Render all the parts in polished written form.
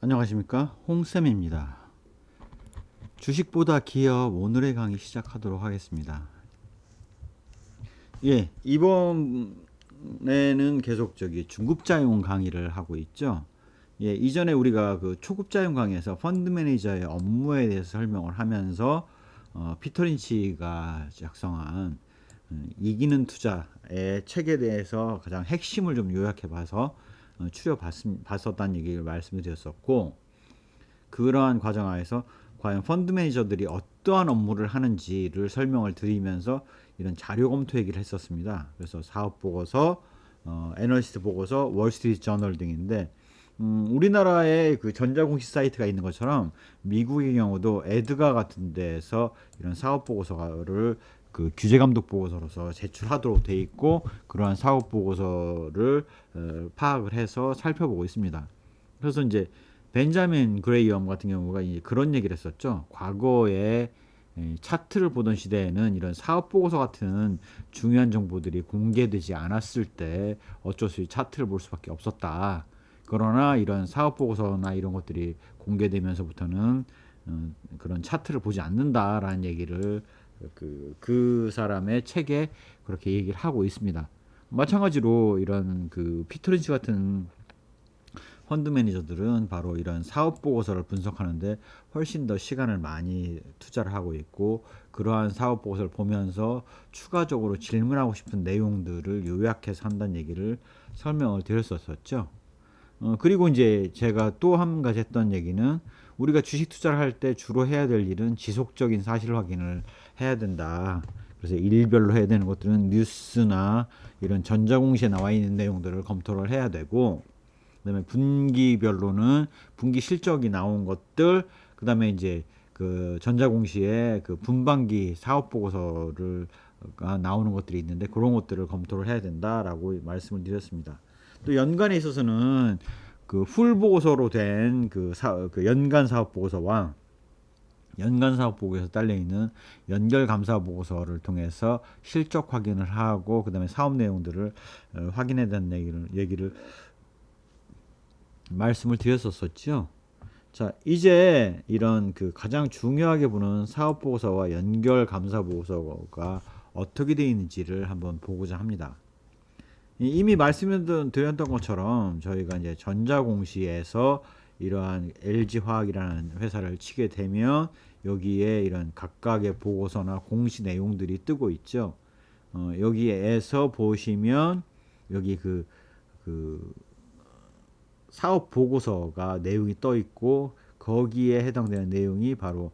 안녕하십니까, 홍쌤입니다. 주식보다 기업 오늘의 강의 시작하도록 하겠습니다. 이번에는 계속 중급자용 강의를 하고 있죠. 이전에 우리가 그 초급자용 강의에서 펀드 매니저의 업무에 대해서 설명을 하면서 피터 린치가 작성한 이기는 투자의 책에 대해서 가장 핵심을 좀 요약해 봐서 추려봤었다는 얘기를 말씀드렸었고, 그러한 과정 하에서 과연 펀드 매니저들이 어떠한 업무를 하는지를 설명을 드리면서 이런 자료 검토 얘기를 했었습니다. 그래서 사업 보고서, 애널리스트 보고서, 월스트리트 저널 등인데, 우리나라에 그 전자공시 사이트가 있는 것처럼 미국의 경우도 에드가 같은 데에서 이런 사업 보고서를 그 규제 감독 보고서로서 제출하도록 돼 있고, 그러한 사업 보고서를 파악을 해서 살펴보고 있습니다. 그래서 이제 벤자민 그레이엄 같은 경우가 이제 그런 얘기를 했었죠. 과거에 차트를 보던 시대에는 이런 사업 보고서 같은 중요한 정보들이 공개되지 않았을 때 어쩔 수 없이 차트를 볼 수밖에 없었다. 그러나 이런 사업 보고서나 이런 것들이 공개되면서부터는 그런 차트를 보지 않는다라는 얘기를 그 사람의 책에 그렇게 얘기를 하고 있습니다. 마찬가지로 이런 그 피터 린치 같은 펀드 매니저들은 바로 이런 사업 보고서를 분석하는데 훨씬 더 시간을 많이 투자를 하고 있고, 그러한 사업 보고서를 보면서 추가적으로 질문하고 싶은 내용들을 요약해서 한다는 얘기를 설명을 드렸었죠. 그리고 이제 제가 또 한 가지 했던 얘기는, 우리가 주식 투자를 할 때 주로 해야 될 일은 지속적인 사실 확인을 해야 된다. 그래서 일별로 해야 되는 것들은 뉴스나 이런 전자공시에 나와 있는 내용들을 검토를 해야 되고, 그다음에 분기별로는 분기 실적이 나온 것들, 그다음에 이제 그 전자공시에 그 분반기 사업 보고서를 나오는 것들이 있는데 그런 것들을 검토를 해야 된다라고 말씀을 드렸습니다. 또 연간에 있어서는 그 풀 보고서로 된 그 연간 사업 보고서와 연간 사업 보고서에 딸려 있는 연결 감사 보고서를 통해서 실적 확인을 하고, 그다음에 사업 내용들을 확인해야 되는 얘기를 말씀을 드렸었죠. 자, 이제 이런 그 가장 중요하게 보는 사업 보고서와 연결 감사 보고서가 어떻게 되어 있는지를 한번 보고자 합니다. 이미 말씀드렸던 것처럼 저희가 이제 전자공시에서 이러한 LG화학이라는 회사를 치게 되면 여기에 이런 각각의 보고서나 공시 내용들이 뜨고 있죠. 여기에서 보시면 여기 그 사업 보고서가 내용이 떠 있고, 거기에 해당되는 내용이 바로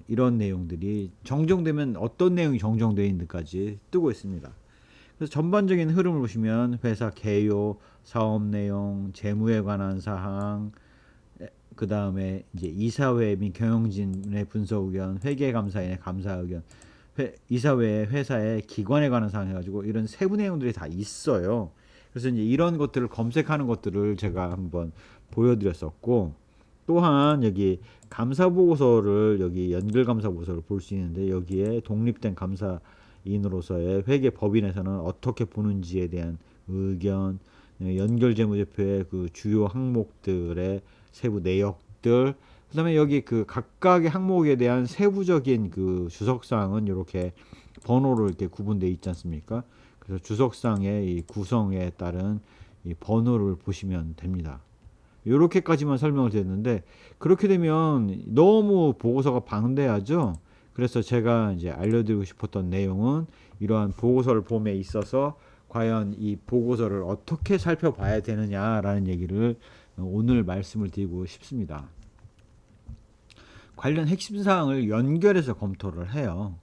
이런 내용들이 정정되면 어떤 내용이 정정되어 있는지까지 뜨고 있습니다. 그래서 전반적인 흐름을 보시면 회사 개요, 사업 내용, 재무에 관한 사항, 그 다음에 이제 이사회 및 경영진의 분석 의견, 회계감사인의 감사 의견, 이사회 회사의 기관에 관한 사항 해가지고 이런 세부 내용들이 다 있어요. 그래서 이제 이런 것들을 검색하는 것들을 제가 한번 보여드렸었고, 또한 여기 감사 보고서를, 여기 연결 감사 보고서를 볼 수 있는데, 여기에 독립된 감사인으로서의 회계 법인에서는 어떻게 보는지에 대한 의견, 연결 재무제표의 그 주요 항목들의 세부 내역들, 그다음에 여기 그 각각의 항목에 대한 세부적인 그 주석사항은 이렇게 번호로 이렇게 구분되어 있지 않습니까? 그래서 주석상의 이 구성에 따른 이 번호를 보시면 됩니다. 이렇게까지만 설명을 드렸는데, 그렇게 되면 너무 보고서가 방대하죠. 그래서 제가 이제 알려드리고 싶었던 내용은, 이러한 보고서를 봄에 있어서 과연 이 보고서를 어떻게 살펴봐야 되느냐라는 얘기를 오늘 말씀을 드리고 싶습니다. 관련 핵심 사항을 연결해서 검토를 해요.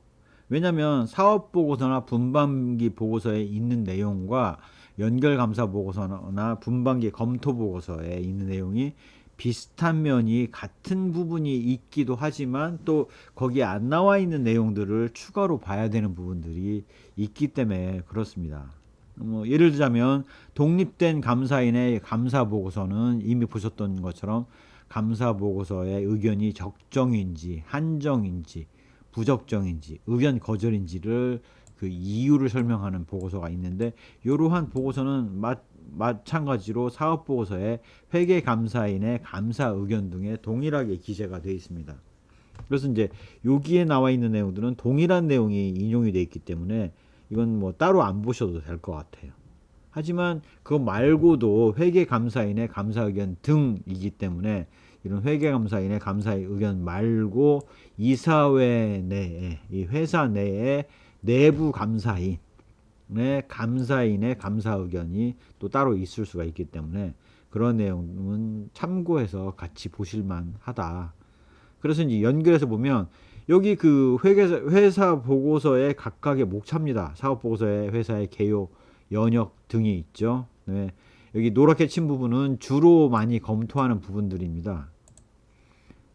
왜냐하면 사업 보고서나 분반기 보고서에 있는 내용과 연결 감사 보고서나 분반기 검토 보고서에 있는 내용이 비슷한 면이, 같은 부분이 있기도 하지만 또 거기에 안 나와 있는 내용들을 추가로 봐야 되는 부분들이 있기 때문에 그렇습니다. 예를 들자면 독립된 감사인의 감사 보고서는 이미 보셨던 것처럼 감사 보고서의 의견이 적정인지 한정인지 부적정인지 의견 거절인지를 그 이유를 설명하는 보고서가 있는데, 이러한 보고서는 마찬가지로 사업보고서에 회계감사인의 감사 의견 등에 동일하게 기재가 되어 있습니다. 그래서 이제 여기에 나와 있는 내용들은 동일한 내용이 인용이 되어 있기 때문에 이건 뭐 따로 안 보셔도 될 것 같아요. 하지만 그거 말고도 회계감사인의 감사 의견 등이기 때문에 이런 회계감사인의 감사 의견 말고 이사회 내에, 이 회사 내에 내부 감사인의 감사 의견이 또 따로 있을 수가 있기 때문에 그런 내용은 참고해서 같이 보실만 하다. 그래서 이제 연결해서 보면 여기 그 회사 보고서의 각각의 목차입니다. 사업 보고서에 회사의 개요, 연역 등이 있죠. 네. 여기 노랗게 친 부분은 주로 많이 검토하는 부분들입니다.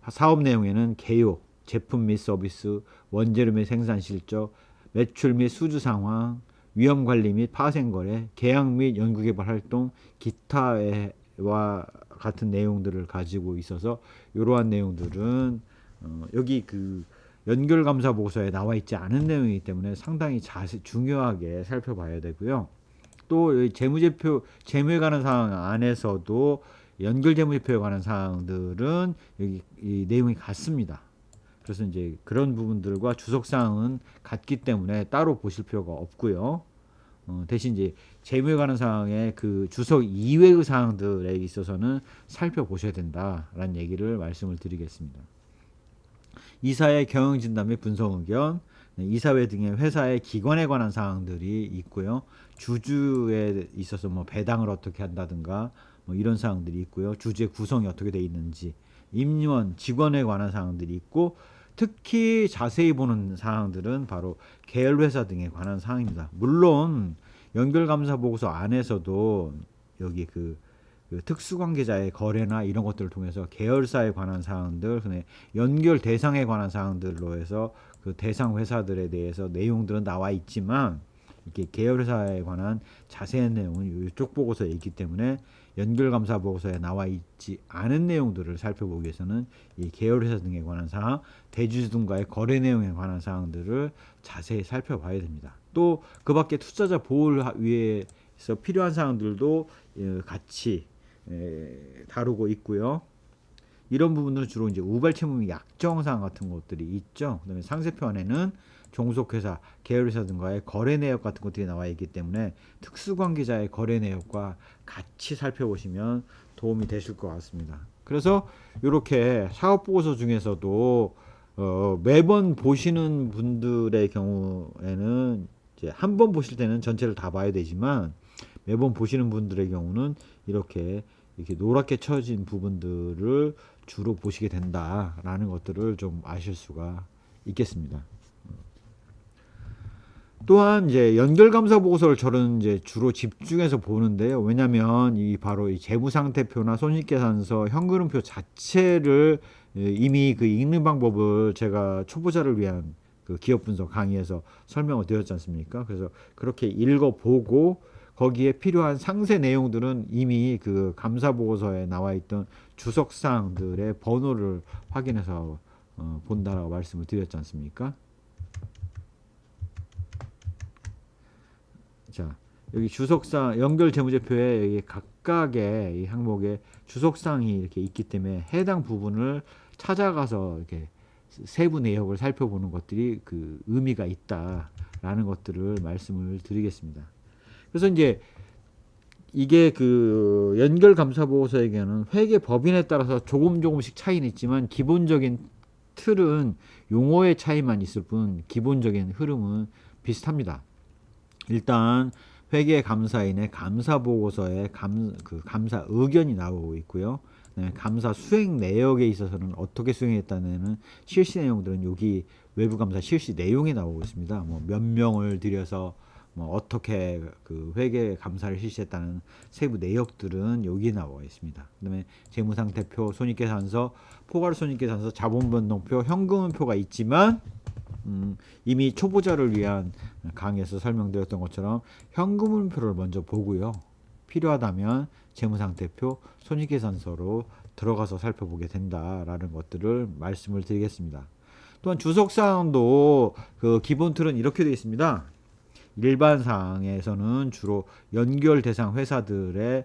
사업 내용에는 개요, 제품 및 서비스, 원재료 및 생산 실적, 매출 및 수주 상황, 위험 관리 및 파생 거래, 계약 및 연구개발 활동, 기타와 같은 내용들을 가지고 있어서 이러한 내용들은 여기 그 연결감사 보고서에 나와 있지 않은 내용이기 때문에 상당히 중요하게 살펴봐야 되고요. 또 재무에 관한 사항 안에서도 연결재무제표에 관한 사항들은 여기 이 내용이 같습니다. 그래서 이제 그런 부분들과 주석사항은 같기 때문에 따로 보실 필요가 없고요. 대신 이제 재무에 관한 사항의 그 주석 이외의 사항들에 있어서는 살펴보셔야 된다라는 얘기를 말씀을 드리겠습니다. 이사의 경영진단 및 분석 의견, 이사회 등의 회사의 기관에 관한 사항들이 있고요. 주주에 있어서 뭐 배당을 어떻게 한다든가 뭐 이런 사항들이 있고요. 주주의 구성이 어떻게 되어 있는지, 임원, 직원에 관한 사항들이 있고, 특히 자세히 보는 사항들은 바로 계열회사 등에 관한 사항입니다. 물론 연결감사 보고서 안에서도 여기 그 특수관계자의 거래나 이런 것들을 통해서 계열사에 관한 사항들, 연결 대상에 관한 사항들로 해서 그 대상 회사들에 대해서 내용들은 나와 있지만 이렇게 계열사에 관한 자세한 내용은 이쪽 보고서에 있기 때문에 연결감사 보고서에 나와 있지 않은 내용들을 살펴보기 위해서는 이 계열회사 등에 관한 사항, 대주주 등과의 거래 내용에 관한 사항들을 자세히 살펴봐야 됩니다. 또 그 밖에 투자자 보호를 위해서 필요한 사항들도 같이 다루고 있고요. 이런 부분들은 주로 이제 우발채무 약정사항 같은 것들이 있죠. 그다음에 상세표 안에는 종속회사, 계열회사 등과의 거래 내역 같은 것들이 나와 있기 때문에 특수관계자의 거래 내역과 같이 살펴보시면 도움이 되실 것 같습니다. 그래서 이렇게 사업보고서 중에서도 매번 보시는 분들의 경우에는 이제 한 번 보실 때는 전체를 다 봐야 되지만 매번 보시는 분들의 경우는 이렇게 노랗게 쳐진 부분들을 주로 보시게 된다라는 것들을 좀 아실 수가 있겠습니다. 또한 이제 연결감사 보고서를 저는 이제 주로 집중해서 보는데요. 왜냐하면 이 바로 이 재무상태표나 손익계산서, 현금흐름표 자체를 이미 그 읽는 방법을 제가 초보자를 위한 그 기업 분석 강의에서 설명을 드렸지 않습니까? 그래서 그렇게 읽어보고 거기에 필요한 상세 내용들은 이미 그 감사 보고서에 나와 있던 주석사항들의 번호를 확인해서 본다라고 말씀을 드렸지 않습니까? 자, 여기 주석상 연결 재무제표에 여기 각각의 이 항목에 주석사항이 이렇게 있기 때문에 해당 부분을 찾아가서 이렇게 세부 내역을 살펴보는 것들이 그 의미가 있다라는 것들을 말씀을 드리겠습니다. 그래서 이제 이게 그 연결 감사 보고서에게는 회계 법인에 따라서 조금씩 차이는 있지만 기본적인 틀은 용어의 차이만 있을 뿐 기본적인 흐름은 비슷합니다. 일단 회계 감사인의 감사 보고서에 감사 의견이 나오고 있고요. 감사 수행 내역에 있어서는 어떻게 수행했다는 실시 내용들은 여기 외부 감사 실시 내용이 나오고 있습니다. 뭐 몇 명을 들여서 뭐 어떻게 그 회계 감사를 실시했다는 세부 내역들은 여기 나와 있습니다. 그다음에 재무상태표, 손익계산서, 포괄손익계산서, 자본변동표, 현금흐름표가 있지만 이미 초보자를 위한 강의에서 설명드렸던 것처럼 현금흐름표를 먼저 보고요. 필요하다면 재무상태표, 손익계산서로 들어가서 살펴보게 된다라는 것들을 말씀을 드리겠습니다. 또한 주석사항도 그 기본 틀은 이렇게 되어 있습니다. 일반 사항에서는 주로 연결 대상 회사들의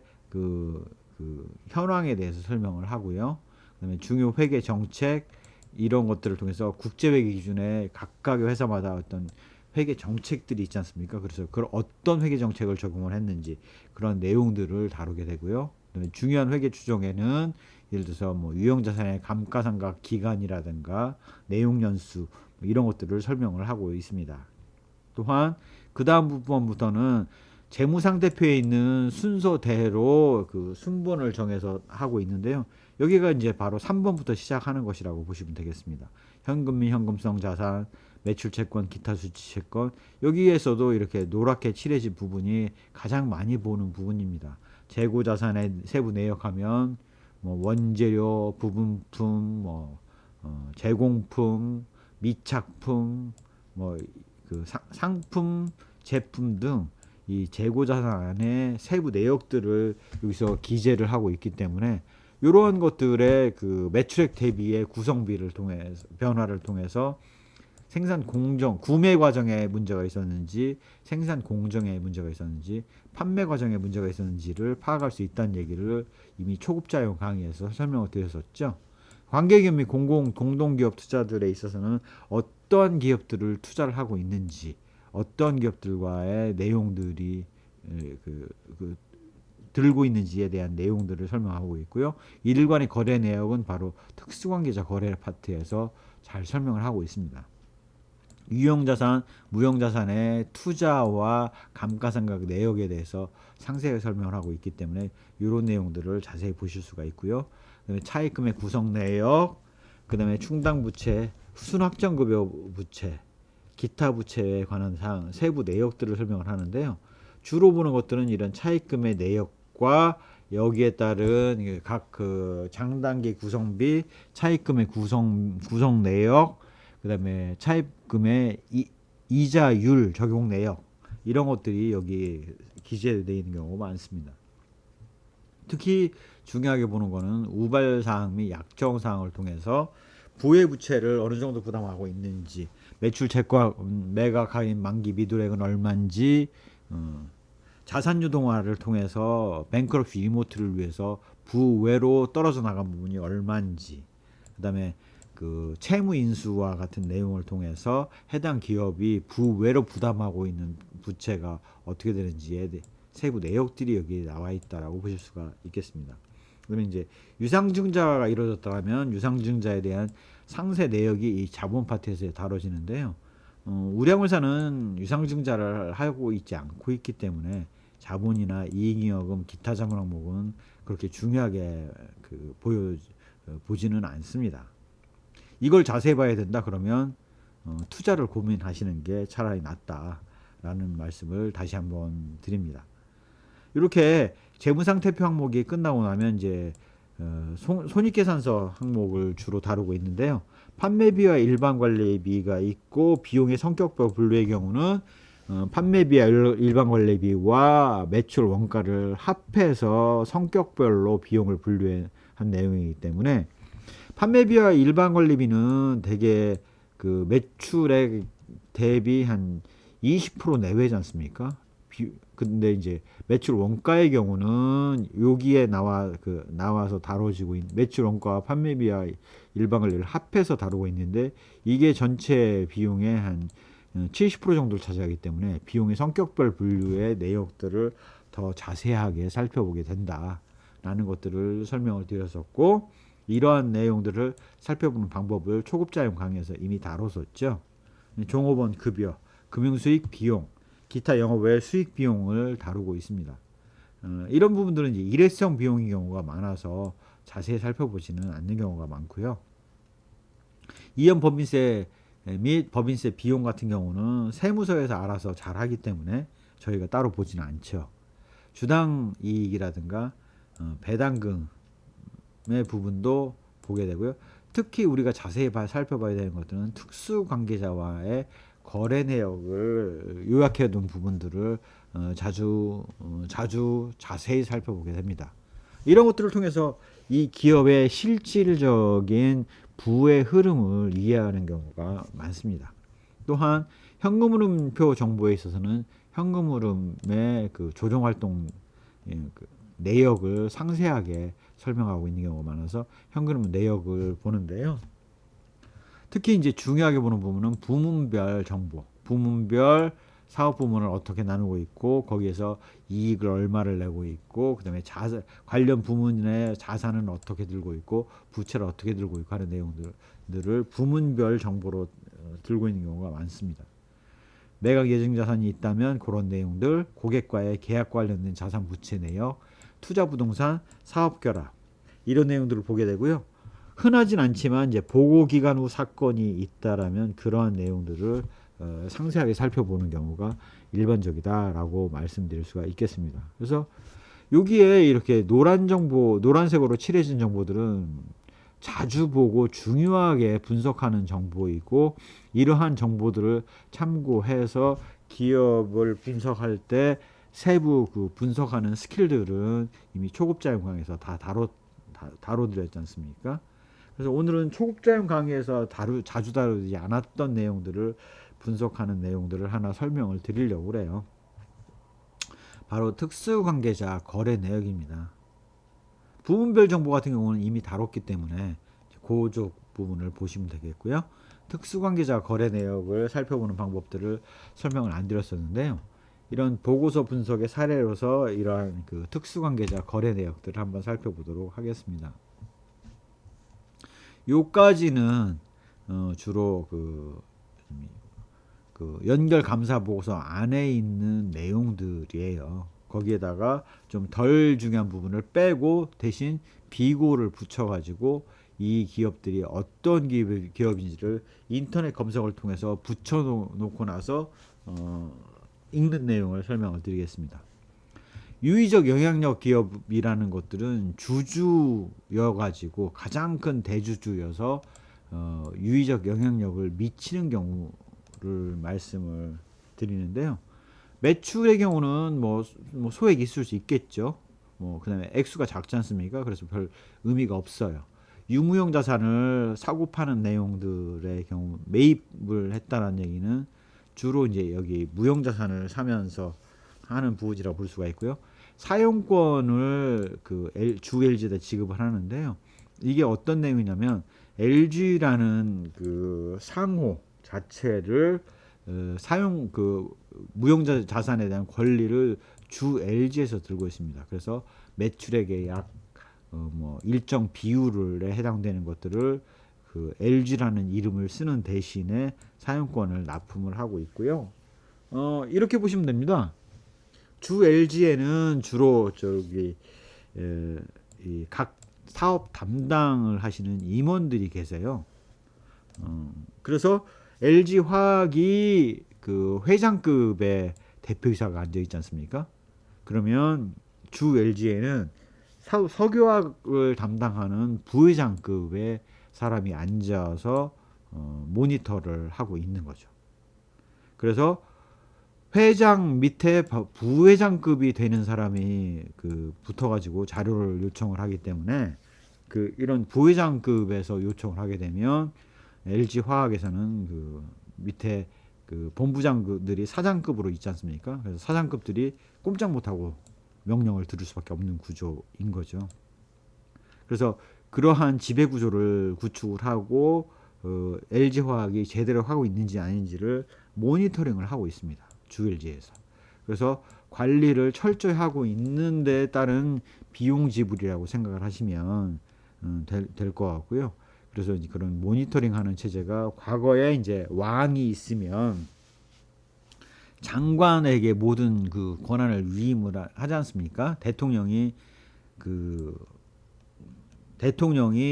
현황에 대해서 설명을 하고요. 그다음에 중요 회계 정책 이런 것들을 통해서 국제 회계 기준에 각각의 회사마다 어떤 회계 정책들이 있지 않습니까? 그래서 그런 어떤 회계 정책을 적용을 했는지 그런 내용들을 다루게 되고요. 그다음에 중요한 회계 추정에는 예를 들어서 뭐 유형자산의 감가상각 기간이라든가 내용 연수 이런 것들을 설명을 하고 있습니다. 또한 그 다음 부분부터는 재무상대표에 있는 순서대로 그 순번을 정해서 하고 있는데요. 여기가 이제 바로 3번부터 시작하는 것이라고 보시면 되겠습니다. 현금 및 현금성 자산, 매출채권, 기타 수치채권 여기에서도 이렇게 노랗게 칠해진 부분이 가장 많이 보는 부분입니다. 재고자산의 세부 내역하면 뭐 원재료, 부분품, 제공품, 미착품, 상품, 제품 등 이 재고자산의 세부 내역들을 여기서 기재를 하고 있기 때문에 이러한 것들의 그 매출액 대비의 구성비를 통해서 변화를 통해서 생산 공정, 구매 과정에 문제가 있었는지, 생산 공정에 문제가 있었는지, 판매 과정에 문제가 있었는지를 파악할 수 있다는 얘기를 이미 초급자용 강의에서 설명을 드렸었죠. 관계기업 및 공동기업 투자들에 있어서는 어떠한 기업들을 투자를 하고 있는지, 어떤 기업들과의 내용들이 들고 있는지에 대한 내용들을 설명하고 있고요. 일관의 거래 내역은 바로 특수관계자 거래 파트에서 잘 설명을 하고 있습니다. 유형자산, 무형자산의 투자와 감가상각 내역에 대해서 상세하게 설명을 하고 있기 때문에 이런 내용들을 자세히 보실 수가 있고요. 그다음에 차입금의 구성 내역, 그다음에 충당부채, 순확정급여 부채, 기타 부채에 관한 사항, 세부 내역들을 설명을 하는데요. 주로 보는 것들은 이런 차입금의 내역과 여기에 따른 각 그 장단기 구성비, 차입금의 구성 내역, 그다음에 차입금의 이자율 적용 내역 이런 것들이 여기 기재되어 있는 경우가 많습니다. 특히 중요하게 보는 것은 우발 사항 및 약정 사항을 통해서 부의 부채를 어느 정도 부담하고 있는지, 매출 채권 매각 할인 만기 미도액은 얼마인지, 자산 유동화를 통해서 뱅크럽시 이모트를 위해서 부외로 떨어져 나간 부분이 얼마인지, 그다음에 그 채무 인수와 같은 내용을 통해서 해당 기업이 부외로 부담하고 있는 부채가 어떻게 되는지에 세부 내역들이 여기 나와 있다라고 보실 수가 있겠습니다. 그러면 이제 유상증자가 이루어졌다면 유상증자에 대한 상세 내역이 이 자본 파트에서 다뤄지는데요. 우량회사는 유상증자를 하고 있지 않고 있기 때문에 자본이나 이익잉여금, 기타 자본 항목은 그렇게 중요하게 보지는 않습니다. 이걸 자세히 봐야 된다 그러면 투자를 고민하시는 게 차라리 낫다라는 말씀을 다시 한번 드립니다. 이렇게 재무상태표 항목이 끝나고 나면 이제 손익계산서 항목을 주로 다루고 있는데요. 판매비와 일반관리비가 있고 비용의 성격별 분류의 경우는 판매비와 일반관리비와 매출 원가를 합해서 성격별로 비용을 분류한 내용이기 때문에 판매비와 일반관리비는 대개 그 매출액 대비 한 20% 내외지 않습니까? 근데 이제 매출 원가의 경우는 여기에 나와서 다뤄지고 있는 매출 원가와 판매비와 일반관리를 합해서 다루고 있는데 이게 전체 비용의 한 70% 정도를 차지하기 때문에 비용의 성격별 분류의 내역들을 더 자세하게 살펴보게 된다라는 것들을 설명을 드렸었고, 이러한 내용들을 살펴보는 방법을 초급자용 강의에서 이미 다뤘었죠. 종업원 급여, 금융수익 비용, 기타 영업 외 수익 비용을 다루고 있습니다. 이런 부분들은 이제 일회성 비용인 경우가 많아서 자세히 살펴보지는 않는 경우가 많고요. 이연 법인세 및 법인세 비용 같은 경우는 세무서에서 알아서 잘 하기 때문에 저희가 따로 보지는 않죠. 주당 이익이라든가 배당금의 부분도 보게 되고요. 특히 우리가 자세히 살펴봐야 되는 것들은 특수관계자와의 거래 내역을 요약해 둔 부분들을 자주 자세히 살펴보게 됩니다. 이런 것들을 통해서 이 기업의 실질적인 부의 흐름을 이해하는 경우가 많습니다. 또한 현금흐름표 정보에 있어서는 현금 흐름의 그 조정 활동 그 내역을 상세하게 설명하고 있는 경우가 많아서 현금 흐름 내역을 보는데요. 특히 이제 중요하게 보는 부분은 부문별 정보, 부문별 사업 부문을 어떻게 나누고 있고 거기에서 이익을 얼마를 내고 있고 그다음에 관련 부문의 자산은 어떻게 들고 있고 부채를 어떻게 들고 있고 하는 내용들을 부문별 정보로 들고 있는 경우가 많습니다. 매각 예정 자산이 있다면 그런 내용들, 고객과의 계약 관련된 자산 부채 내역, 투자 부동산, 사업 결합 이런 내용들을 보게 되고요. 흔하진 않지만 이제 보고 기간 후 사건이 있다라면 그러한 내용들을 상세하게 살펴보는 경우가 일반적이다라고 말씀드릴 수가 있겠습니다. 그래서 여기에 이렇게 노란 정보, 노란색으로 칠해진 정보들은 자주 보고 중요하게 분석하는 정보이고 이러한 정보들을 참고해서 기업을 분석할 때 세부 그 분석하는 스킬들은 이미 초급자용 강의에서 다 다뤄드렸지 않습니까? 그래서 오늘은 초급자용 강의에서 자주 다루지 않았던 내용들을 분석하는 내용들을 하나 설명을 드리려고 그래요. 바로 특수관계자 거래 내역입니다. 부문별 정보 같은 경우는 이미 다뤘기 때문에 그쪽 부분을 보시면 되겠고요. 특수관계자 거래 내역을 살펴보는 방법들을 설명을 안 드렸었는데요. 이런 보고서 분석의 사례로서 이러한 그 특수관계자 거래 내역들을 한번 살펴보도록 하겠습니다. 요까지는 주로 그 연결 감사 보고서 안에 있는 내용들이에요. 거기에다가 좀 덜 중요한 부분을 빼고 대신 비고를 붙여가지고 이 기업들이 어떤 기업인지를 인터넷 검색을 통해서 붙여놓고 나서 읽는 내용을 설명을 드리겠습니다. 유의적 영향력 기업이라는 것들은 주주여가지고 가장 큰 대주주여서 유의적 영향력을 미치는 경우를 말씀을 드리는데요. 매출의 경우는 뭐 소액이 있을 수 있겠죠. 그다음에 액수가 작지 않습니까? 그래서 별 의미가 없어요. 유무형 자산을 사고 파는 내용들의 경우 매입을 했다는 얘기는 주로 이제 여기 무형 자산을 사면서 하는 부분이라고 볼 수가 있고요. 사용권을 주 LG에다 지급을 하는데요. 이게 어떤 내용이냐면 LG라는 그 상호 자체를 사용 무형 자산에 대한 권리를 주 LG에서 들고 있습니다. 그래서 매출액의 약 일정 비율에 해당되는 것들을 그 LG라는 이름을 쓰는 대신에 사용권을 납품을 하고 있고요. 이렇게 보시면 됩니다. 주 LG에는 주로 각 사업 담당을 하시는 임원들이 계세요. 그래서 LG 화학이 그 회장급의 대표이사가 앉아 있지 않습니까? 그러면 주 LG에는 석유화학을 담당하는 부회장급의 사람이 앉아서 모니터를 하고 있는 거죠. 그래서 회장 밑에 부회장급이 되는 사람이 붙어가지고 자료를 요청을 하기 때문에 이런 부회장급에서 요청을 하게 되면 LG 화학에서는 밑에 본부장들이 사장급으로 있지 않습니까? 그래서 사장급들이 꼼짝 못하고 명령을 들을 수밖에 없는 구조인 거죠. 그래서 그러한 지배 구조를 구축을 하고 LG 화학이 제대로 하고 있는지 아닌지를 모니터링을 하고 있습니다. 주 LG에서. 그래서 관리를 철저히 하고 있는 데 따른 비용 지불이라고 생각을 하시면 될 것 같고요. 그래서 이제 그런 모니터링하는 체제가 과거에 이제 왕이 있으면 장관에게 모든 그 권한을 위임을 하지 않습니까? 대통령이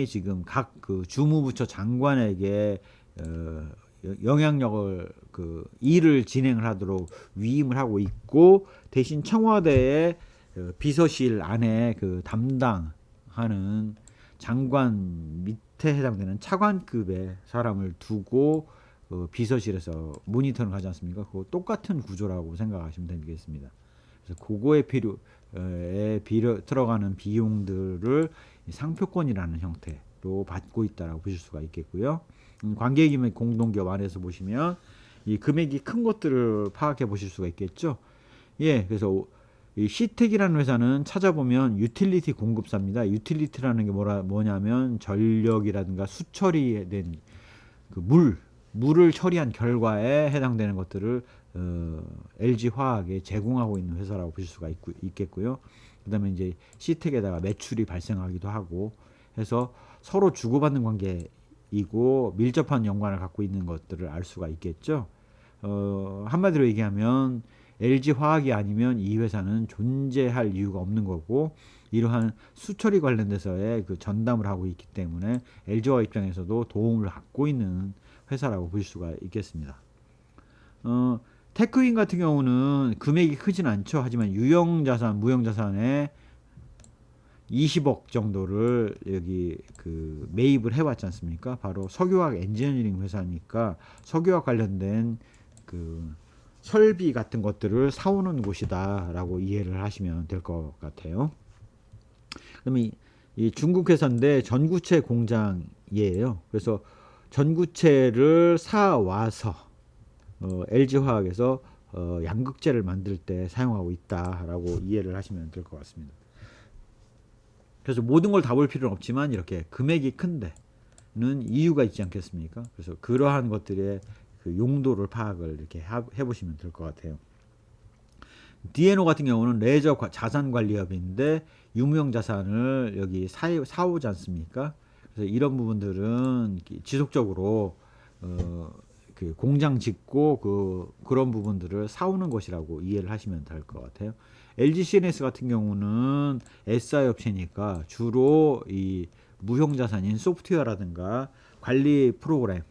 지금 각 주무부처 장관에게 영향력을 일을 진행을 하도록 위임을 하고 있고 대신 청와대의 비서실 안에 담당하는 장관 밑에 해당되는 차관급의 사람을 두고 비서실에서 모니터링을 하지 않습니까? 그거 똑같은 구조라고 생각하시면 되겠습니다. 그래서 그거에 들어가는 비용들을 상표권이라는 형태로 받고 있다라고 보실 수가 있겠고요. 관계기업 공동기업 안에서 보시면 이 금액이 큰 것들을 파악해 보실 수가 있겠죠. 예, 그래서 이 시텍이라는 회사는 찾아보면 유틸리티 공급사입니다. 유틸리티라는 게 뭐냐면 전력이라든가 수처리된 그 물을 처리한 결과에 해당되는 것들을 LG 화학에 제공하고 있는 회사라고 볼 수가 있겠고요. 그다음에 이제 시텍에다가 매출이 발생하기도 하고 해서 서로 주고받는 관계이고 밀접한 연관을 갖고 있는 것들을 알 수가 있겠죠. 한마디로 얘기하면 LG 화학이 아니면 이 회사는 존재할 이유가 없는 거고, 이러한 수처리 관련돼서의 그 전담을 하고 있기 때문에 LG 화학 입장에서도 도움을 받고 있는 회사라고 볼 수가 있겠습니다. 테크윈 같은 경우는 금액이 크진 않죠. 하지만 유형자산, 무형자산에 20억 정도를 여기 그 매입을 해왔지 않습니까? 바로 석유화학 엔지니어링 회사니까 석유화 관련된 그 설비 같은 것들을 사오는 곳이다라고 이해를 하시면 될 것 같아요. 그러면 이 중국 회사인데 전구체 공장이에요. 그래서 전구체를 사와서 LG 화학에서 양극재를 만들 때 사용하고 있다라고 이해를 하시면 될 것 같습니다. 그래서 모든 걸 다 볼 필요는 없지만 이렇게 금액이 큰데는 이유가 있지 않겠습니까? 그래서 그러한 것들의 그 용도를 파악을 이렇게 해보시면 될 것 같아요. D&O 같은 경우는 레저 자산 관리업인데 유무형 자산을 여기 사오지 않습니까? 그래서 이런 부분들은 지속적으로 그 공장 짓고 그런 부분들을 사오는 것이라고 이해를 하시면 될 것 같아요. LG CNS 같은 경우는 SI 업체니까 주로 이 무형 자산인 소프트웨어라든가 관리 프로그램,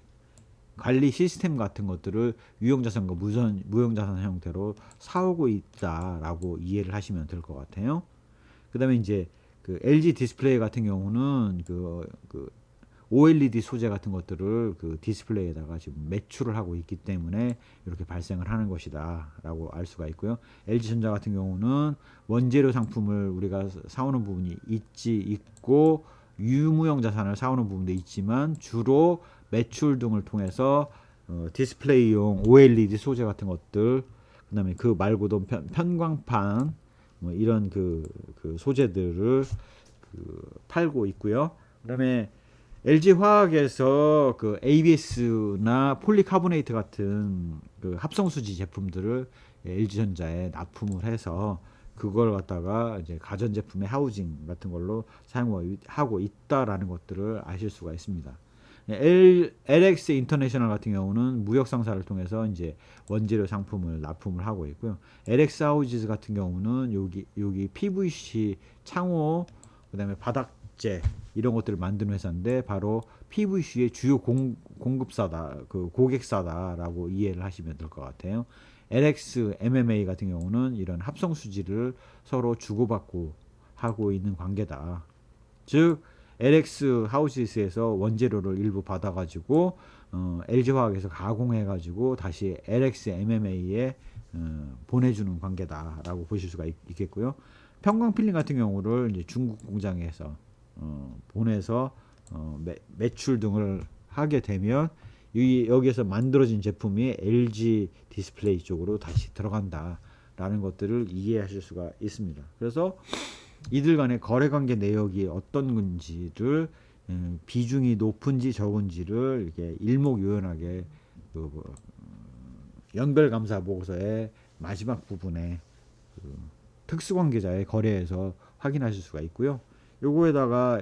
관리 시스템 같은 것들을 유형 자산과 무형 자산 형태로 사오고 있다라고 이해를 하시면 될 것 같아요. 그다음에 이제 그 LG 디스플레이 같은 경우는 그 OLED 소재 같은 것들을 그 디스플레이에다가 지금 매출을 하고 있기 때문에 이렇게 발생을 하는 것이다라고 알 수가 있고요. LG전자 같은 경우는 원재료 상품을 우리가 사오는 부분이 있고 유무형 자산을 사오는 부분도 있지만 주로 매출 등을 통해서 디스플레이용 OLED 소재 같은 것들, 그다음에 그 말고도 편광판 뭐 이런 그 소재들을 팔고 있고요. 그다음에 LG 화학에서 그 ABS나 폴리카보네이트 같은 그 합성수지 제품들을 LG전자에 납품을 해서 그걸 갖다가 이제 가전제품의 하우징 같은 걸로 사용하고 있다라는 것들을 아실 수가 있습니다. LX 인터내셔널 같은 경우는 무역 상사를 통해서 이제 원재료 상품을 납품을 하고 있고요. LX 하우지즈 같은 경우는 여기 PVC 창호, 그다음에 바닥재 이런 것들을 만드는 회사인데 바로 PVC의 주요 공급사다, 그 고객사다라고 이해를 하시면 될 것 같아요. LX MMA 같은 경우는 이런 합성 수지를 서로 주고받고 하고 있는 관계다. 즉 LX 하우시스에서 원재료를 일부 받아가지고 LG화학에서 가공해가지고 다시 LX MMA에 보내주는 관계다라고 보실 수가 있겠고요. 평광필름 같은 경우를 이제 중국 공장에서 보내서 매출 등을 하게 되면 여기에서 만들어진 제품이 LG 디스플레이 쪽으로 다시 들어간다라는 것들을 이해하실 수가 있습니다. 그래서 이들 간의 거래관계 내역이 어떤 건지를 비중이 높은지 적은지를 이렇게 일목요연하게 연결감사 보고서의 마지막 부분에 특수관계자의 거래에서 확인하실 수가 있고요. 요거에다가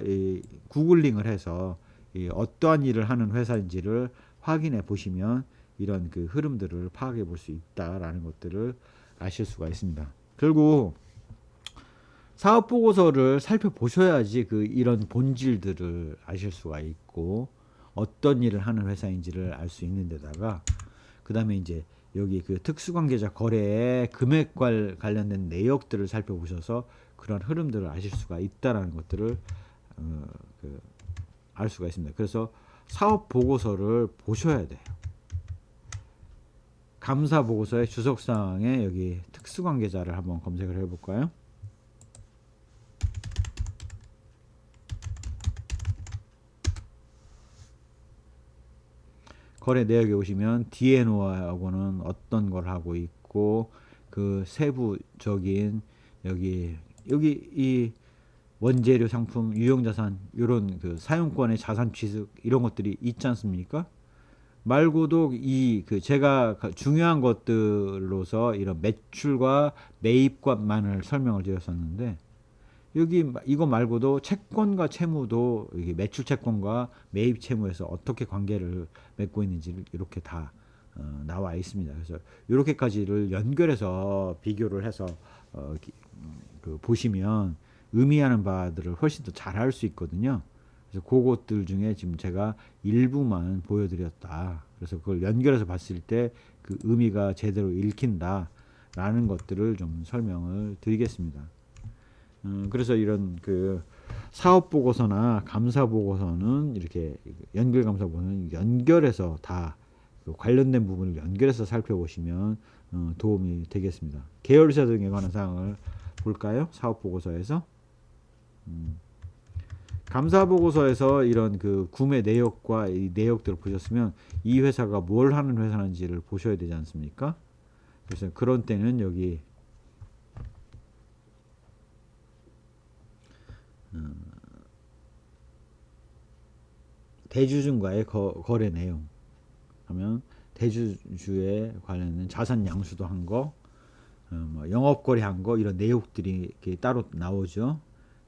구글링을 해서 어떠한 일을 하는 회사인지를 확인해 보시면 이런 그 흐름들을 파악해 볼 수 있다라는 것들을 아실 수가 있습니다. 결국 사업 보고서를 살펴보셔야지 이런 본질들을 아실 수가 있고 어떤 일을 하는 회사인지를 알 수 있는 데다가 그다음에 이제 여기 그 특수관계자 거래의 금액과 관련된 내역들을 살펴보셔서 그런 흐름들을 아실 수가 있다라는 것들을 알 수가 있습니다. 그래서 사업 보고서를 보셔야 돼요. 감사 보고서의 주석사항에 여기 특수관계자를 한번 검색을 해볼까요? 거래 내역에 오시면 D&O하고는 어떤 걸 하고 있고 그 세부적인 여기 이 원재료 상품, 유형자산 이런 그 사용권의 자산 취득 이런 것들이 있지 않습니까? 말고도 이 그 제가 중요한 것들로서 이런 매출과 매입관만을 설명을 드렸었는데 여기 이거 말고도 채권과 채무도 이게 매출 채권과 매입 채무에서 어떻게 관계를 맺고 있는지 이렇게 다 나와 있습니다. 그래서 이렇게까지를 연결해서 비교를 해서 그 보시면 의미하는 바들을 훨씬 더 잘 알 수 있거든요. 그래서 그것들 중에 지금 제가 일부만 보여드렸다. 그래서 그걸 연결해서 봤을 때 그 의미가 제대로 읽힌다라는 것들을 좀 설명을 드리겠습니다. 그래서 이런 그 사업 보고서나 감사 보고서는 이렇게 연결 감사 보고서는 연결해서 다 그 관련된 부분을 연결해서 살펴보시면 도움이 되겠습니다. 계열사 등에 관한 사항을 볼까요? 사업 보고서에서 감사 보고서에서 이런 그 구매 내역과 이 내역들을 보셨으면 이 회사가 뭘 하는 회사인지를 보셔야 되지 않습니까? 그래서 그런 때는 여기 대주주과의 거래 내용 하면 대주주에 관련된 자산 양수도 한 거, 뭐 영업 거래한 거 이런 내용들이 이렇게 따로 나오죠.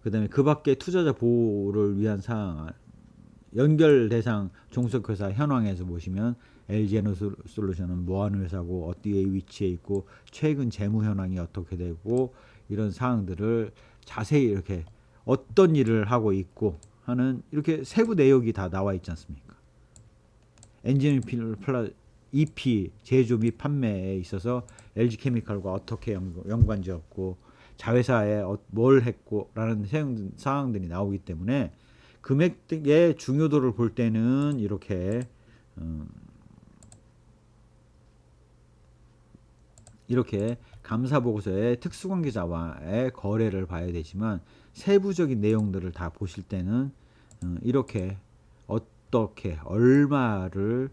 그다음에 그 밖에 투자자 보호를 위한 사항 연결 대상 종속회사 현황에서 보시면 LG에너솔루션은 뭐하는 회사고 어디에 위치해 있고 최근 재무 현황이 어떻게 되고 이런 사항들을 자세히 이렇게 어떤 일을 하고 있고 하는 이렇게 세부 내역이 다 나와 있지 않습니까? 엔지니어링 플러스 EP 제조 및 판매에 있어서 LG케미칼과 어떻게 연관지었고 자회사에 뭘 했고 라는 사항들이 나오기 때문에 금액의 중요도를 볼 때는 이렇게 감사보고서의 특수관계자와의 거래를 봐야 되지만 세부적인 내용들을 다 보실 때는 이렇게 어떻게 얼마를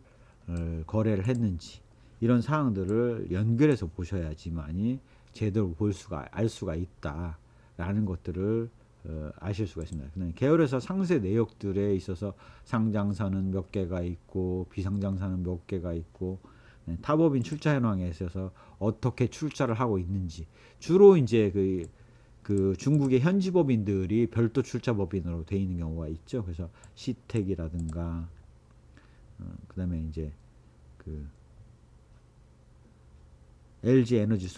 거래를 했는지 이런 사항들을 연결해서 보셔야지만이 제대로 알 수가 있다라는 것들을 아실 수가 있습니다. 계열에서 상세 내역들에 있어서 상장사는 몇 개가 있고 비상장사는 몇 개가 있고 타법인 출자 현황에 있어서 어떻게 출자를 하고 있는지 주로 이제 그 중국의 현지 법인들이 별도 출자 법인으로 되어 있는 경우가 있죠. 그래서 시텍이라든가 그다음에 이제 그 LG 에너지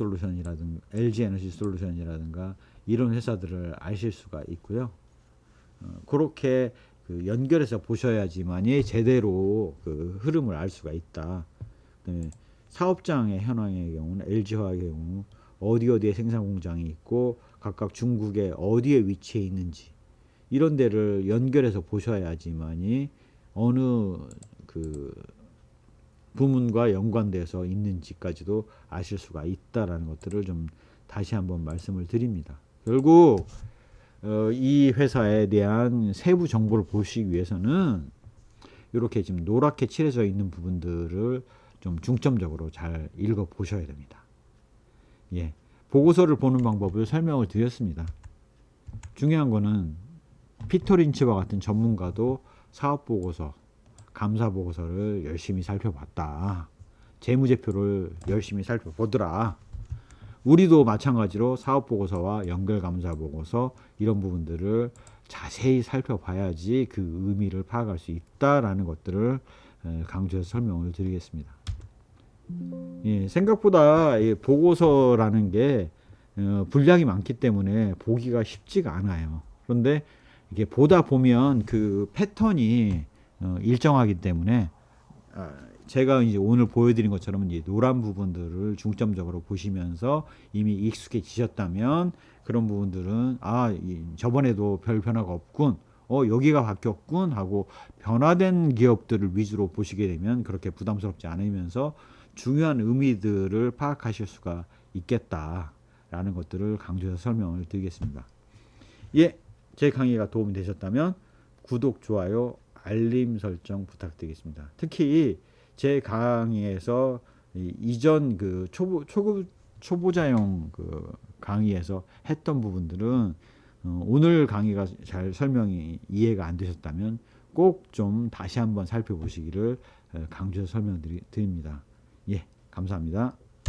솔루션이라든가 이런 회사들을 아실 수가 있고요. 그렇게 그 연결해서 보셔야지만이 제대로 그 흐름을 알 수가 있다. 그다음에 사업장의 현황의 경우는 LG화학의 경우 어디에 생산 공장이 있고 각각 중국의 어디에 위치해 있는지 이런 데를 연결해서 보셔야지만이 어느 그 부문과 연관돼서 있는지까지도 아실 수가 있다라는 것들을 좀 다시 한번 말씀을 드립니다. 결국 이 회사에 대한 세부 정보를 보시기 위해서는 이렇게 지금 노랗게 칠해져 있는 부분들을 좀 중점적으로 잘 읽어 보셔야 됩니다. 예, 보고서를 보는 방법을 설명을 드렸습니다. 중요한 거는 피터 린치와 같은 전문가도 사업 보고서, 감사 보고서를 열심히 살펴봤다. 재무제표를 열심히 살펴보더라. 우리도 마찬가지로 사업 보고서와 연결 감사 보고서 이런 부분들을 자세히 살펴봐야지 그 의미를 파악할 수 있다라는 것들을 강조해서 설명을 드리겠습니다. 예, 생각보다 보고서라는 게 분량이 많기 때문에 보기가 쉽지가 않아요. 그런데 이게 보다 보면 그 패턴이 일정하기 때문에 제가 이제 오늘 보여드린 것처럼 이제 노란 부분들을 중점적으로 보시면서 이미 익숙해지셨다면 그런 부분들은 저번에도 별 변화가 없군, 여기가 바뀌었군 하고 변화된 기업들을 위주로 보시게 되면 그렇게 부담스럽지 않으면서 중요한 의미들을 파악하실 수가 있겠다라는 것들을 강조해서 설명을 드리겠습니다. 예, 제 강의가 도움이 되셨다면 구독, 좋아요, 알림 설정 부탁드리겠습니다. 특히 제 강의에서 이전 그 초급 초보자용 그 강의에서 했던 부분들은 오늘 강의가 잘 설명이 이해가 안 되셨다면 꼭 좀 다시 한번 살펴보시기를 강조해서 설명드립니다. 예, 감사합니다.